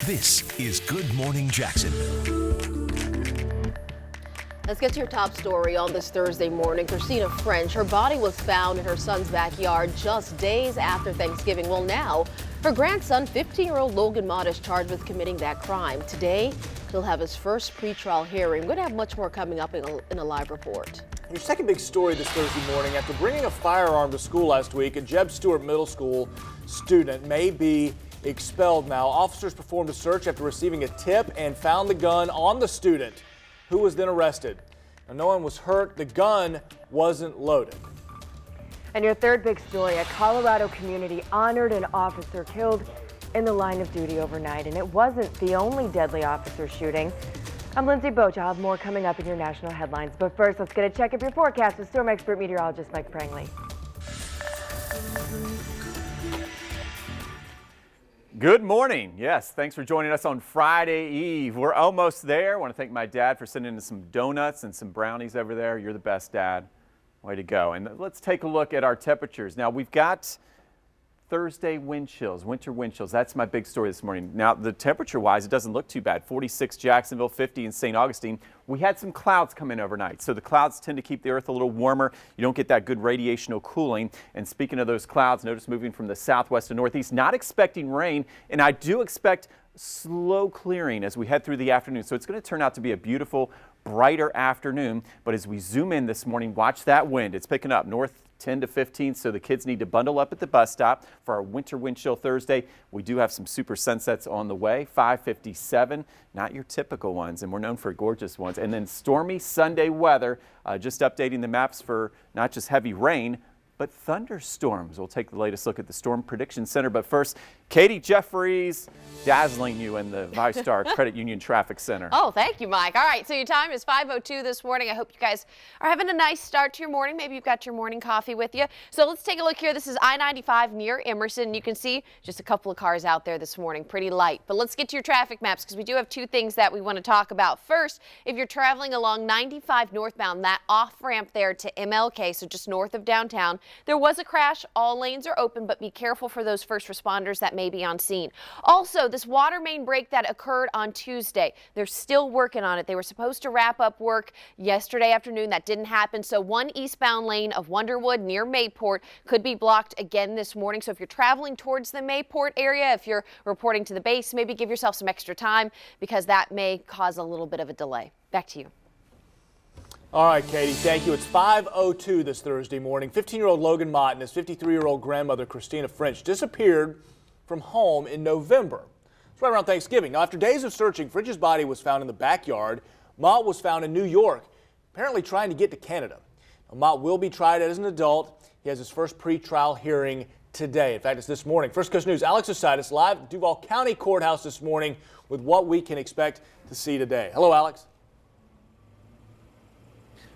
This is Good Morning Jacksonville. Let's get to your top story on this Thursday morning. Christina French, her body was found in her son's backyard just days after Thanksgiving. Well, now her grandson, 15-year-old Logan Mott, is charged with committing that crime. Today, he'll have his first pretrial hearing. We're going to have much more coming up in a live report. Your second big story this Thursday morning: after bringing a firearm to school last week, a Jeb Stuart Middle School student may be expelled now. Officers performed a search after receiving a tip and found the gun on the student, who was then arrested. Now, no one was hurt. The gun wasn't loaded. And your third big story: a Colorado community honored an officer killed in the line of duty overnight. And it wasn't the only deadly officer shooting. I'm Lindsay Boach. I'll have more coming up in your national headlines. But first, let's get a check of your forecast with storm expert meteorologist Mike Prangley. Good morning. Yes, thanks for joining us on Friday Eve. We're almost there. I want to thank my dad for sending us some donuts and some brownies over there. You're the best, Dad. Way to go. And let's take a look at our temperatures. Now, we've got Thursday wind chills, winter wind chills. That's my big story this morning. Now, the temperature-wise, it doesn't look too bad. 46 Jacksonville, 50 in St. Augustine. We had some clouds come in overnight, so the clouds tend to keep the earth a little warmer. You don't get that good radiational cooling. And speaking of those clouds, notice moving from the southwest to northeast, not expecting rain, and I do expect slow clearing as we head through the afternoon. So it's going to turn out to be a beautiful, brighter afternoon. But as we zoom in this morning, watch that wind. It's picking up north 10 to 15, so the kids need to bundle up at the bus stop for our winter wind chill Thursday. We do have some super sunsets on the way. 557, not your typical ones, and we're known for gorgeous ones. And then stormy Sunday weather, just updating the maps for not just heavy rain, but thunderstorms. We'll take the latest look at the Storm Prediction Center. But first, Katie Jeffries dazzling you in the ViStar Credit Union Traffic Center. Oh, thank you, Mike. All right, so your time is 5:02 this morning. I hope you guys are having a nice start to your morning. Maybe you've got your morning coffee with you. So let's take a look here. This is I-95 near Emerson. You can see just a couple of cars out there this morning, pretty light. But let's get to your traffic maps because we do have two things that we want to talk about. First, if you're traveling along 95 northbound, that off-ramp there to MLK, so just north of downtown, there was a crash. All lanes are open, but be careful for those first responders that may be on scene. Also, this water main break that occurred on Tuesday, they're still working on it. They were supposed to wrap up work yesterday afternoon. That didn't happen. So one eastbound lane of Wonderwood near Mayport could be blocked again this morning. So if you're traveling towards the Mayport area, if you're reporting to the base, maybe give yourself some extra time because that may cause a little bit of a delay. Back to you. All right, Katie, thank you. It's 5:02 this Thursday morning. 15-year-old Logan Mott and his 53-year-old grandmother, Christina French, disappeared from home in November. It's right around Thanksgiving. Now, after days of searching, French's body was found in the backyard. Mott was found in New York, apparently trying to get to Canada. Now, Mott will be tried as an adult. He has his first pre-trial hearing today. In fact, it's this morning. First Coast News, Alex Ositis live at Duval County Courthouse this morning with what we can expect to see today. Hello, Alex.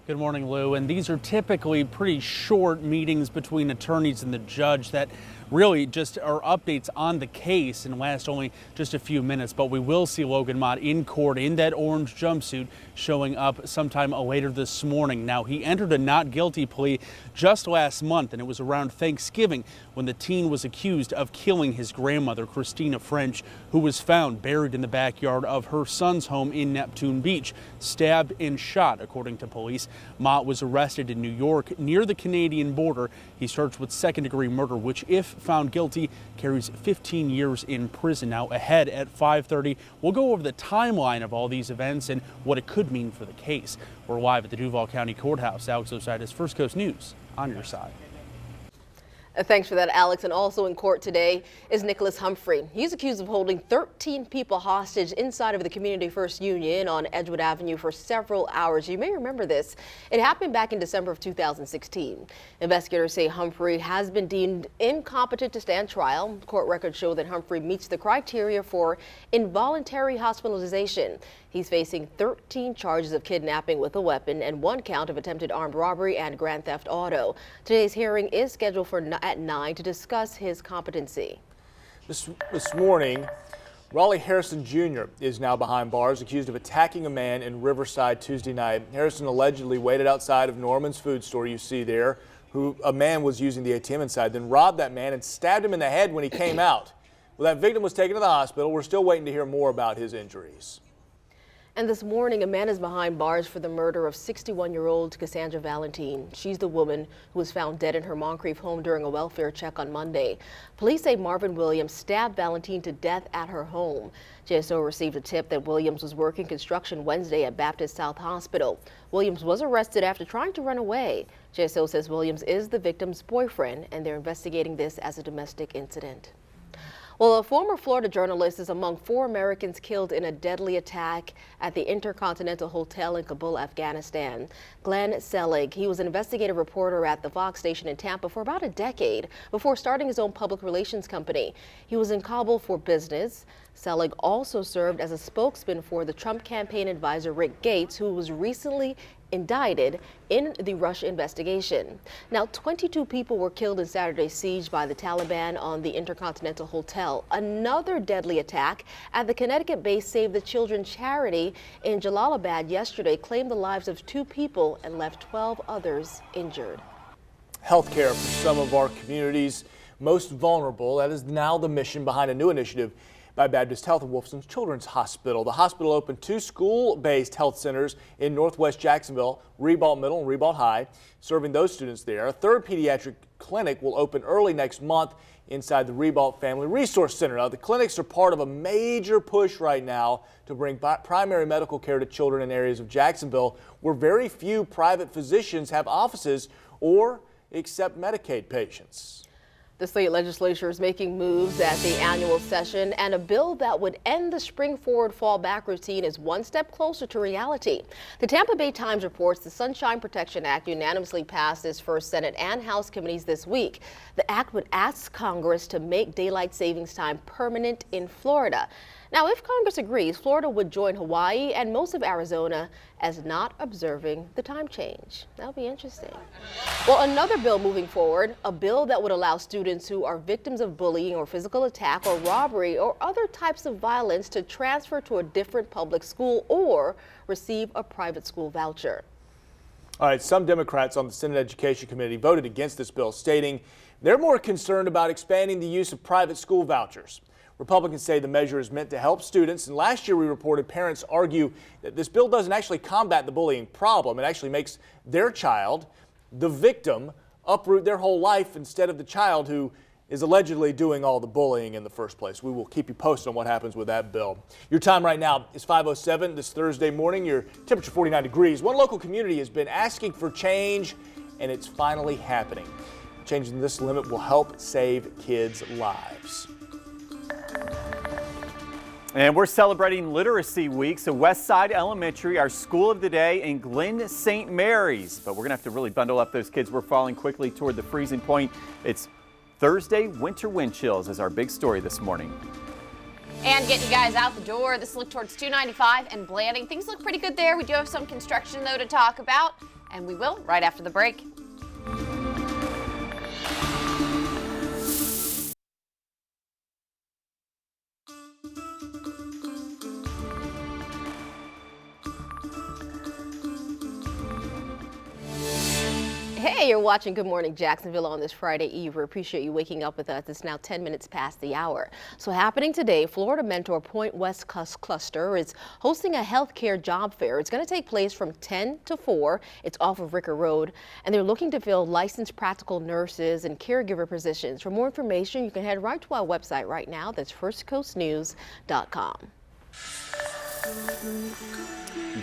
Good morning, Lou. And these are typically pretty short meetings between attorneys and the judge that really just are updates on the case and last only just a few minutes. But we will see Logan Mott in court in that orange jumpsuit showing up sometime later this morning. Now, he entered a not guilty plea just last month, and it was around Thanksgiving when the teen was accused of killing his grandmother, Christina French, who was found buried in the backyard of her son's home in Neptune Beach, stabbed and shot, according to police. Mott was arrested in New York near the Canadian border. He's charged with second-degree murder, which, if found guilty, carries 15 years in prison. Now, ahead at 5:30, we'll go over the timeline of all these events and what it could mean for the case. We're live at the Duval County Courthouse. Alex Ositis, First Coast News, on your side. Thanks for that, Alex. And also in court today is Nicholas Humphrey. He's accused of holding 13 people hostage inside of the Community First Union on Edgewood Avenue for several hours. You may remember this. It happened back in December of 2016. Investigators say Humphrey has been deemed incompetent to stand trial. Court records show that Humphrey meets the criteria for involuntary hospitalization. He's facing 13 charges of kidnapping with a weapon and 1 count of attempted armed robbery and grand theft auto. Today's hearing is scheduled for at 9 to discuss his competency. This morning, Raleigh Harrison Jr. is now behind bars, accused of attacking a man in Riverside Tuesday night. Harrison allegedly waited outside of Norman's food store you see there, who a man was using the ATM inside, then robbed that man and stabbed him in the head when he came out. Well, that victim was taken to the hospital. We're still waiting to hear more about his injuries. And this morning, a man is behind bars for the murder of 61-year-old Cassandra Valentine. She's the woman who was found dead in her Moncrief home during a welfare check on Monday. Police say Marvin Williams stabbed Valentine to death at her home. JSO received a tip that Williams was working construction Wednesday at Baptist South Hospital. Williams was arrested after trying to run away. JSO says Williams is the victim's boyfriend, and they're investigating this as a domestic incident. Well, a former Florida journalist is among 4 Americans killed in a deadly attack at the Intercontinental Hotel in Kabul, Afghanistan. Glenn Selig, he was an investigative reporter at the Fox station in Tampa for about a decade before starting his own public relations company. He was in Kabul for business. Selig also served as a spokesman for the Trump campaign advisor Rick Gates, who was recently indicted in the Russia investigation. Now, 22 people were killed in Saturday's siege by the Taliban on the Intercontinental Hotel. Another deadly attack at the Connecticut-based Save the Children charity in Jalalabad yesterday claimed the lives of 2 people and left 12 others injured. Healthcare for some of our communities most vulnerable. That is now the mission behind a new initiative by Baptist Health and Wolfson's Children's Hospital. The hospital opened 2 school-based health centers in Northwest Jacksonville, Ribault Middle and Ribault High, serving those students there. A 3rd pediatric clinic will open early next month inside the Ribault Family Resource Center. Now, the clinics are part of a major push right now to bring primary medical care to children in areas of Jacksonville where very few private physicians have offices or accept Medicaid patients. The state legislature is making moves at the annual session, and a bill that would end the spring forward fall back routine is one step closer to reality. The Tampa Bay Times reports the Sunshine Protection Act unanimously passed its first Senate and House committees this week. The act would ask Congress to make daylight savings time permanent in Florida. Now, if Congress agrees, Florida would join Hawaii and most of Arizona as not observing the time change. That'll be interesting. Well, another bill moving forward, a bill that would allow students who are victims of bullying or physical attack or robbery or other types of violence to transfer to a different public school or receive a private school voucher. All right, some Democrats on the Senate Education Committee voted against this bill, stating they're more concerned about expanding the use of private school vouchers. Republicans say the measure is meant to help students, and last year we reported parents argue that this bill doesn't actually combat the bullying problem. It actually makes their child, the victim, uproot their whole life instead of the child who is allegedly doing all the bullying in the first place. We will keep you posted on what happens with that bill. Your time right now is 5:07 this Thursday morning. Your temperature 49 degrees. One local community has been asking for change, and it's finally happening. Changing this limit will help save kids' lives. And we're celebrating Literacy Week, so Westside Elementary, our school of the day, and Glen St. Mary's. But we're going to have to really bundle up those kids. We're falling quickly toward the freezing point. It's Thursday, winter wind chills is our big story this morning. And getting you guys out the door, this look towards 295 and Blanding. Things look pretty good there. We do have some construction, though, to talk about, and we will right after the break. Hey, you're watching Good Morning Jacksonville on this Friday Eve. We appreciate you waking up with us. It's now 10 minutes past the hour. So happening today, Florida Mentor Point West Cluster is hosting a healthcare job fair. It's going to take place from 10 to 4. It's off of Ricker Road, and they're looking to fill licensed practical nurses and caregiver positions. For more information, you can head right to our website right now. That's firstcoastnews.com.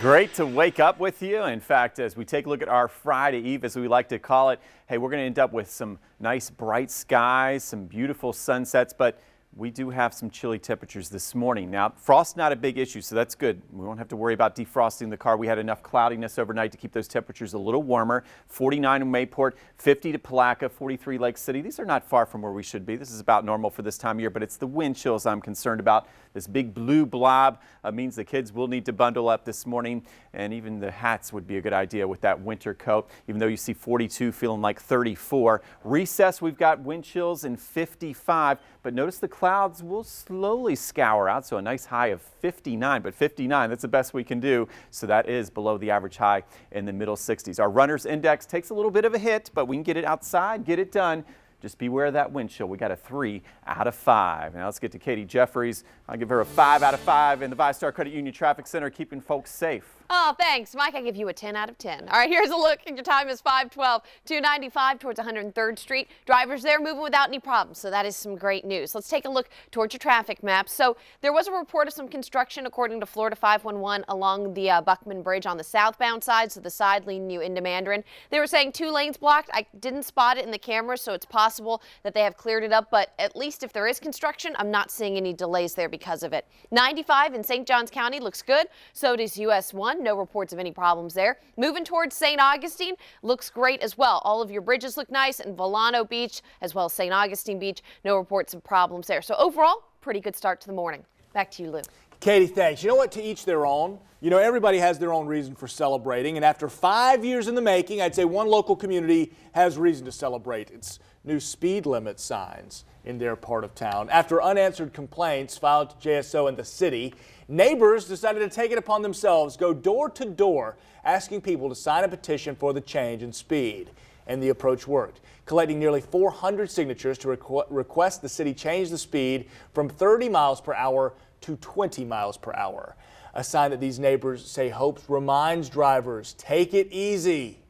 Great to wake up with you. In fact, as we take a look at our Friday Eve, as we like to call it, hey, we're going to end up with some nice bright skies, some beautiful sunsets, but we do have some chilly temperatures this morning. Now, frost's not a big issue, so that's good. We won't have to worry about defrosting the car. We had enough cloudiness overnight to keep those temperatures a little warmer. 49 in Mayport, 50 to Palaca, 43 Lake City. These are not far from where we should be. This is about normal for this time of year, but it's the wind chills I'm concerned about. This big blue blob means the kids will need to bundle up this morning, and even the hats would be a good idea with that winter coat, even though you see 42 feeling like 34. Recess, we've got wind chills in 55, but notice the clouds will slowly scour out, so a nice high of 59, but 59, that's the best we can do, so that is below the average high in the middle 60s. Our runner's index takes a little bit of a hit, but we can get it outside, get it done. Just beware of that wind chill. We got a 3 out of 5. Now let's get to Katie Jeffries. I'll give her a 5 out of 5 in the ViStar Credit Union Traffic Center, keeping folks safe. Oh, thanks, Mike. I give you a 10 out of 10. All right, here's a look. Your time is 5:12, 295 towards 103rd Street. Drivers there moving without any problems, so that is some great news. Let's take a look towards your traffic map. So there was a report of some construction, according to Florida 511, along the Buckman Bridge on the southbound side, so the side leading you into Mandarin. They were saying 2 lanes blocked. I didn't spot it in the camera, so it's possible that they have cleared it up, but at least if there is construction, I'm not seeing any delays there because of it. 95 in St. Johns County looks good. So does US 1. No reports of any problems there. Moving towards St. Augustine looks great as well. All of your bridges look nice, and Volano Beach as well as St. Augustine Beach, no reports of problems there. So overall, pretty good start to the morning. Back to you, Lou. Katie, thanks. You know what? To each their own. You know, everybody has their own reason for celebrating. And after 5 years in the making, I'd say one local community has reason to celebrate. It's new speed limit signs in their part of town. After unanswered complaints filed to JSO and the city, neighbors decided to take it upon themselves, go door to door, asking people to sign a petition for the change in speed. And the approach worked, collecting nearly 400 signatures to request the city change the speed from 30 miles per hour to 20 miles per hour. A sign that these neighbors say hopes reminds drivers, take it easy.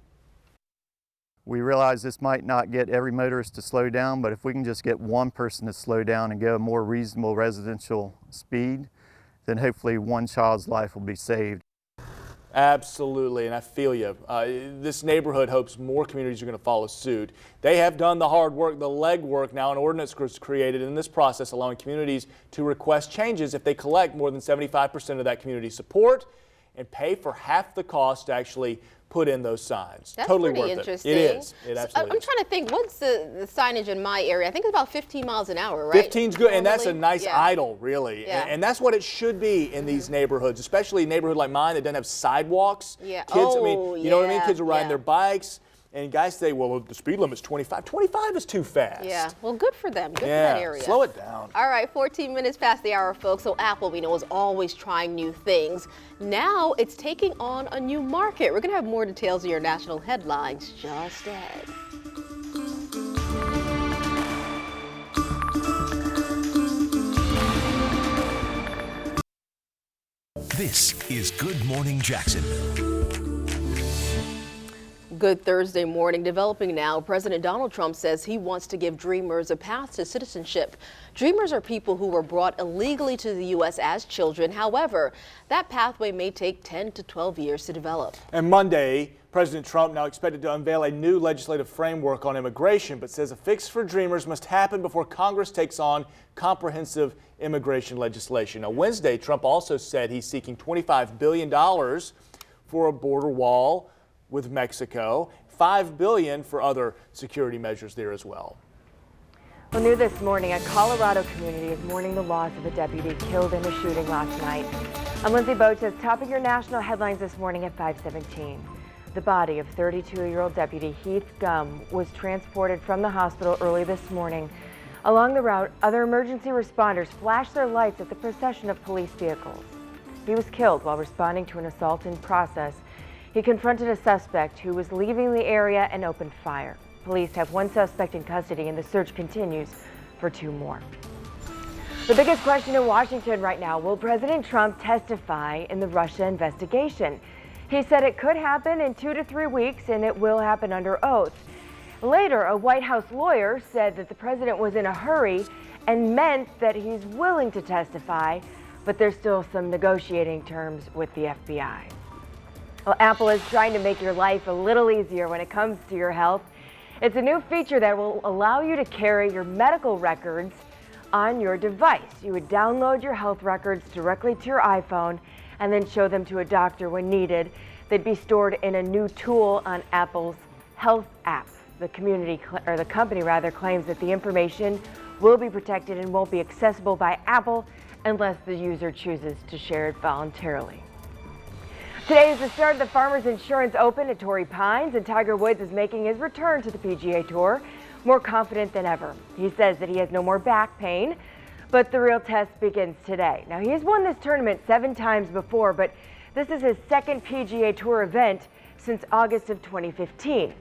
We realize this might not get every motorist to slow down, but if we can just get one person to slow down and go a more reasonable residential speed, then hopefully one child's life will be saved. Absolutely, and I feel you. This neighborhood hopes more communities are going to follow suit. They have done the hard work, the legwork. Now an ordinance was created in this process allowing communities to request changes if they collect more than 75% of that community support and pay for half the cost to actually put in those signs. That's totally pretty worth interesting. It is. It absolutely I'm is. trying to think, what's the signage in my area? I think it's about 15 miles an hour, right? 15's good, and that's a nice Yeah. idle, really. Yeah. And that's what it should be in these neighborhoods, especially a neighborhood like mine that doesn't have sidewalks. Yeah. Kids, Oh, I mean, you know what I mean? yeah, Kids are riding yeah. their bikes, and guys say, well, the speed limit's 25. 25 is too fast. Yeah, well, good for them. Good Yeah, for that area. slow it down. All right, 14 minutes past the hour, folks. So Apple, we know, is always trying new things. Now it's taking on a new market. We're going to have more details in your national headlines just ahead. This is Good Morning Jacksonville. Good Thursday morning. Developing now, President Donald Trump says he wants to give dreamers a path to citizenship. Dreamers are people who were brought illegally to the U.S. as children. However, that pathway may take 10 to 12 years to develop. And Monday, President Trump now expected to unveil a new legislative framework on immigration, but says a fix for dreamers must happen before Congress takes on comprehensive immigration legislation. Now, Wednesday, Trump also said he's seeking $25 billion for a border wall with Mexico, $5 billion for other security measures there as well. Well, new this morning, a Colorado community is mourning the loss of a deputy killed in a shooting last night. I'm Lindsay Boches, topping your national headlines this morning at 5:17. The body of 32-year-old Deputy Heath Gum was transported from the hospital early this morning. Along the route, other emergency responders flashed their lights at the procession of police vehicles. He was killed while responding to an assault in process. He confronted a suspect who was leaving the area and opened fire. Police have one suspect in custody and the search continues for 2 more. The biggest question in Washington right now, will President Trump testify in the Russia investigation? He said it could happen in 2 to 3 weeks and it will happen under oath. Later, a White House lawyer said that the president was in a hurry and meant that he's willing to testify, but there's still some negotiating terms with the FBI. Well, Apple is trying to make your life a little easier when it comes to your health. It's a new feature that will allow you to carry your medical records on your device. You would download your health records directly to your iPhone and then show them to a doctor when needed. They'd be stored in a new tool on Apple's Health app. The company claims that the information will be protected and won't be accessible by Apple unless the user chooses to share it voluntarily. Today is the start of the Farmers Insurance Open at Torrey Pines, and Tiger Woods is making his return to the PGA Tour, more confident than ever. He says that he has no more back pain, but the real test begins today. Now, he has won this tournament 7 times before, but this is his second PGA Tour event since August of 2015.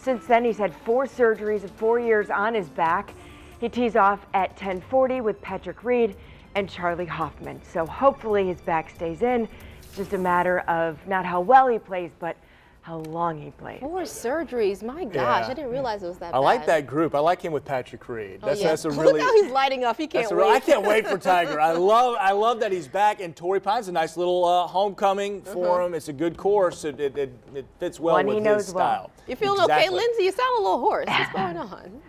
Since then, he's had 4 surgeries and 4 years on his back. He tees off at 10:40 with Patrick Reed and Charlie Hoffman. So hopefully his back stays in. It's just a matter of not how well he plays, but how long he plays. 4 surgeries, my gosh, I didn't realize it was that bad. I like that group. I like him with Patrick Reed. That's a really. Look how he's lighting up. He can't wait. I can't wait for Tiger. I love that he's back. And Torrey Pine's a nice little homecoming for him. It's a good course. It fits well with his style. You feeling okay, Lindsay? You sound a little hoarse. What's going on?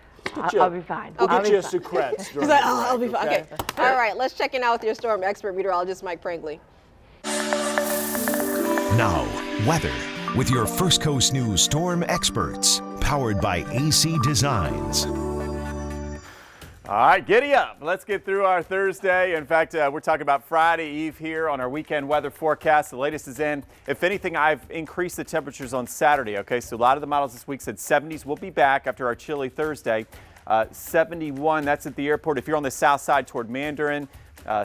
I'll be fine. We'll get you a Sucrets. He's like, I'll be fine. Okay. All right, let's check in out with your storm expert meteorologist, Mike Prangley. Now, weather with your First Coast News storm experts, powered by AC Designs. All right, giddy up. Let's get through our Thursday. In fact, we're talking about Friday Eve here on our weekend weather forecast. The latest is in. If anything, I've increased the temperatures on Saturday. Okay, so a lot of the models this week said 70s will be back after our chilly Thursday. 71, that's at the airport. If you're on the south side toward Mandarin,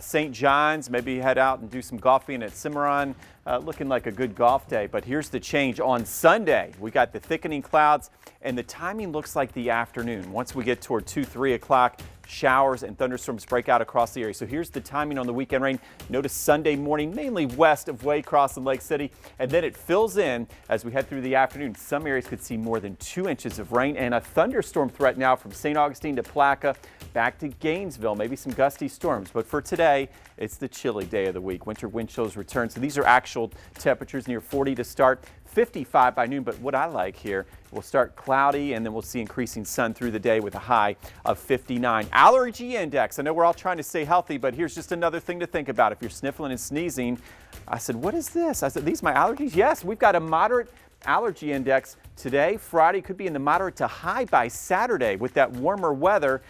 St. John's, maybe head out and do some golfing at Cimarron. Looking like a good golf day, but here's the change on Sunday. We got the thickening clouds, and the timing looks like the afternoon. Once we get toward 2, 3 o'clock, showers and thunderstorms break out across the area. So here's the timing on the weekend rain. Notice Sunday morning, mainly west of Waycross and Lake City, and then it fills in as we head through the afternoon. Some areas could see more than 2 inches of rain, and a thunderstorm threat now from St. Augustine to Placa, back to Gainesville, maybe some gusty storms. But for today, it's the chilly day of the week. Winter wind chills return. So these are actual temperatures near 40 to start, 55 by noon. But what I like here, we'll start cloudy and then we'll see increasing sun through the day with a high of 59. Allergy index. I know we're all trying to stay healthy, but here's just another thing to think about. If you're sniffling and sneezing, I said, what is this? I said, these my allergies? Yes, we've got a moderate allergy index today. Friday could be in the moderate to high by Saturday with that warmer weather.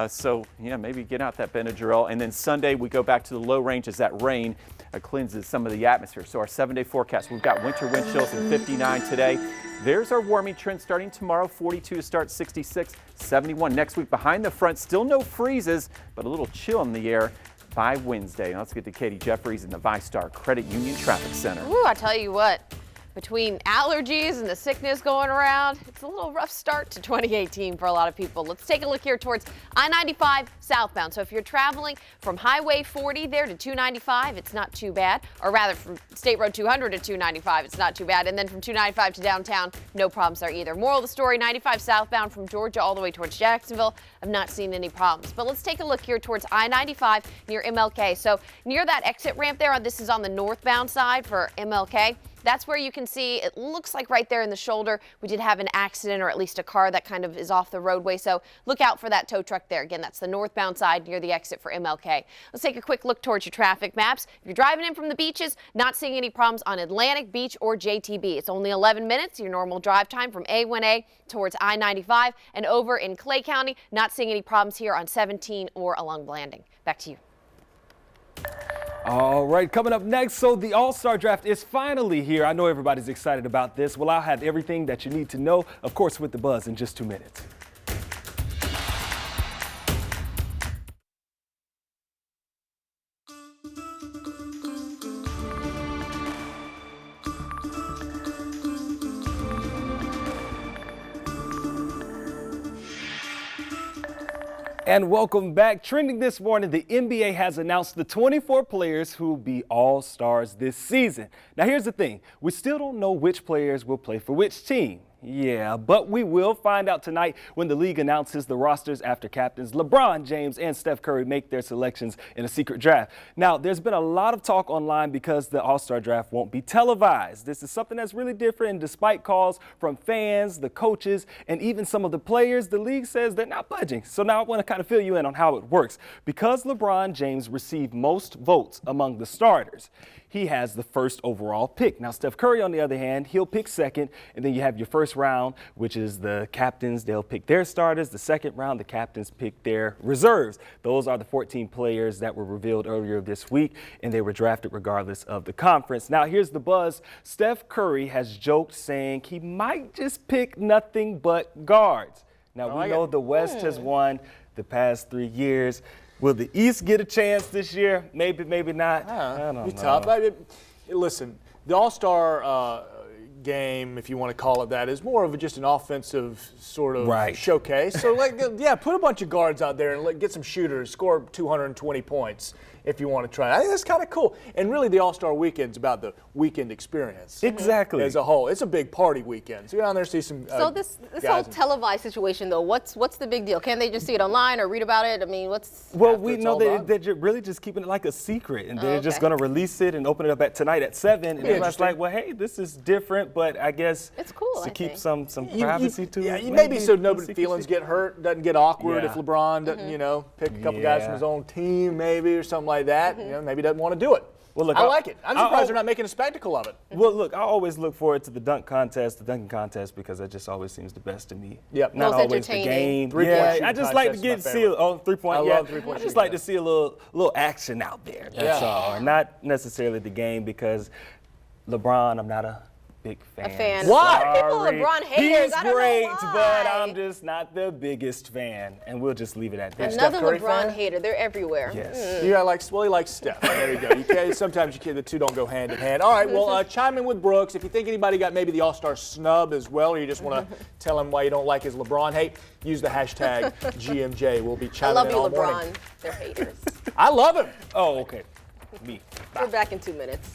So, yeah, maybe get out that Benadryl. And then Sunday, we go back to the low range as that rain cleanses some of the atmosphere. So our 7-day forecast, we've got winter wind chills at 59 today. There's our warming trend starting tomorrow, 42 to start, 66, 71. Next week, behind the front, still no freezes, but a little chill in the air by Wednesday. Now let's get to Katie Jeffries in the ViStar Credit Union Traffic Center. Ooh, I tell you what. Between allergies and the sickness going around, it's a little rough start to 2018 for a lot of people. Let's take a look here towards I-95 southbound. So if you're traveling from Highway 40 there to 295, it's not too bad. Or rather, from State Road 200 to 295, it's not too bad. And then from 295 to downtown, no problems there either. Moral of the story, 95 southbound from Georgia all the way towards Jacksonville, I've not seen any problems. But let's take a look here towards I-95 near MLK. So near that exit ramp there, this is on the northbound side for MLK. That's where you can see, it looks like right there in the shoulder, we did have an accident or at least a car that kind of is off the roadway. So look out for that tow truck there. Again, that's the northbound side near the exit for MLK. Let's take a quick look towards your traffic maps. If you're driving in from the beaches, not seeing any problems on Atlantic Beach or JTB. It's only 11 minutes, your normal drive time from A1A towards I-95 and over in Clay County. Not seeing any problems here on 17 or along Blanding. Back to you. All right, coming up next, so the All-Star Draft is finally here. I know everybody's excited about this. Well, I'll have everything that you need to know, of course, with the buzz in just 2 minutes. And welcome back. Trending this morning, the NBA has announced the 24 players who will be All-Stars this season. Now, here's the thing. We still don't know which players will play for which team. Yeah, but we will find out tonight when the league announces the rosters after captains LeBron James and Steph Curry make their selections in a secret draft. Now, there's been a lot of talk online because the All-Star Draft won't be televised. This is something that's really different, and despite calls from fans, the coaches, and even some of the players, the league says they're not budging. So now I want to kind of fill you in on how it works. Because LeBron James received most votes among the starters, he has the first overall pick. Now, Steph Curry, on the other hand, he'll pick second, and then you have your first round, which is the captains. They'll pick their starters. The second round, the captains pick their reserves. Those are the 14 players that were revealed earlier this week, and they were drafted regardless of the conference. Now, here's the buzz. Steph Curry has joked saying he might just pick nothing but guards. Now, we know the West has won the past 3 years. Will the East get a chance this year? Maybe, maybe not. I don't know. Tough. Listen, the All-Star game, if you want to call it that, is more of just an offensive sort of Right. showcase. So, like, yeah, put a bunch of guards out there and get some shooters, score 220 points if you want to try. I think that's kind of cool. And really, the All-Star Weekend's about the weekend experience. Exactly. As a whole. It's a big party weekend. So go down there and see some So this guys whole and- televised situation, though, what's the big deal? Can they just see it online or read about it? I mean, what's... Well, After we it's know all that done. they're really just keeping it like a secret, and they're just okay. going to release it and open it up at tonight at 7. And everybody's interesting. like, well, hey, this is different, but I guess It's cool, to I keep think. some privacy to yeah, it. maybe so a little nobody feelings secrecy. get hurt, doesn't get awkward Yeah. if LeBron doesn't, pick a couple guys from Yeah. his own team maybe or something like that. Maybe doesn't want to do it. Well, look, I like it. I'm surprised I'll- they're not making a spectacle of it. Well, look, I always look forward to the dunking contest, because that just always seems the best to me. Yep. Not Most always the entertaining. game. Three-point Yeah, shooting I just like to contest is my see favorite. 3-point. I Yeah, love three-point I shooting just like to contest. see a little action out there. That's Yeah. all. Not necessarily the game, because LeBron, I'm not a big fan. A fan. Why? A lot of people are Sorry. LeBron haters. He's I don't great, know why. but I'm just not the biggest fan, and we'll just leave it at that. Another Curry LeBron fan? hater. They're everywhere. Yes. You got he likes Steph. There you go. Sometimes the two don't go hand in hand. All right, well, chime in with Brooks. If you think anybody got maybe the All-Star snub as well, or you just want to tell him why you don't like his LeBron hate, use the hashtag GMJ. We'll be I chiming love in you, all LeBron. morning. They're haters. I love him. Oh, okay. Me. We're back in 2 minutes.